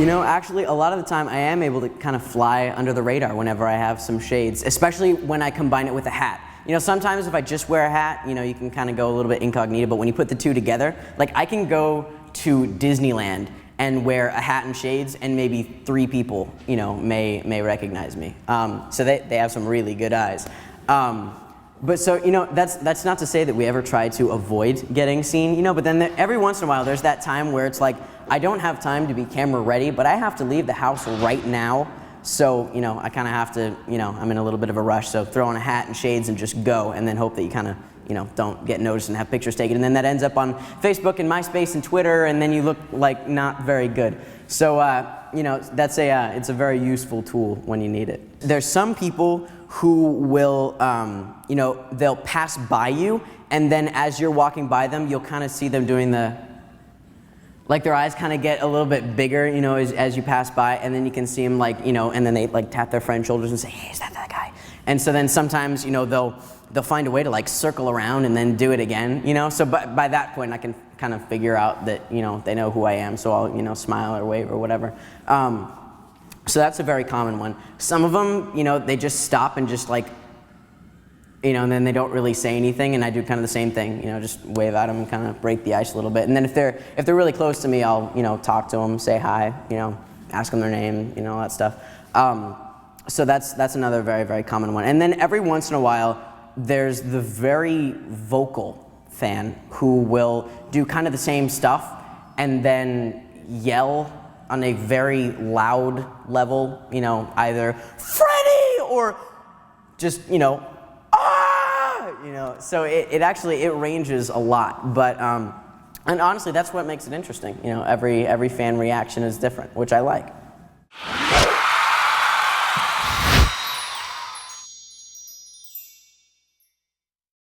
You know, actually, a lot of the time I am able to kind of fly under the radar whenever I have some shades, especially when I combine it with a hat. You know, sometimes if I just wear a hat, you know, you can kind of go a little bit incognito, but when you put the two together, like I can go to Disneyland and wear a hat and shades, and maybe 3 people, you know, may recognize me. So they have some really good eyes. But so, you know, that's not to say that we ever try to avoid getting seen, you know, but then every once in a while there's that time where it's like, I don't have time to be camera ready, but I have to leave the house right now. So, you know, I kind of have to, you know, I'm in a little bit of a rush, so throw on a hat and shades and just go, and then hope that you kind of, you know, don't get noticed and have pictures taken. And then that ends up on Facebook and MySpace and Twitter, and then you look like not very good. So, you know, that's it's a very useful tool when you need it. There's some people who will, you know, they'll pass by you, and then as you're walking by them, you'll kind of see them doing like their eyes kind of get a little bit bigger, you know, as you pass by, and then you can see them like, you know, and then they like tap their friend's shoulders and say, hey, is that guy? And so then sometimes, you know, they'll find a way to like circle around and then do it again, you know. So by that point I can kind of figure out that, you know, they know who I am, so I'll, you know, smile or wave or whatever. So that's a very common one. Some of them, you know, they just stop and just like, you know, and then they don't really say anything, and I do kind of the same thing, you know, just wave at them and kind of break the ice a little bit. And then if they're really close to me, I'll, you know, talk to them, say hi, you know, ask them their name, you know, all that stuff. So that's another very, very common one. And then every once in a while, there's the very vocal fan who will do kind of the same stuff and then yell on a very loud level, you know, either Freddy or just, you know, you know, so it ranges a lot, but and honestly that's what makes it interesting. You know, every fan reaction is different, which I like.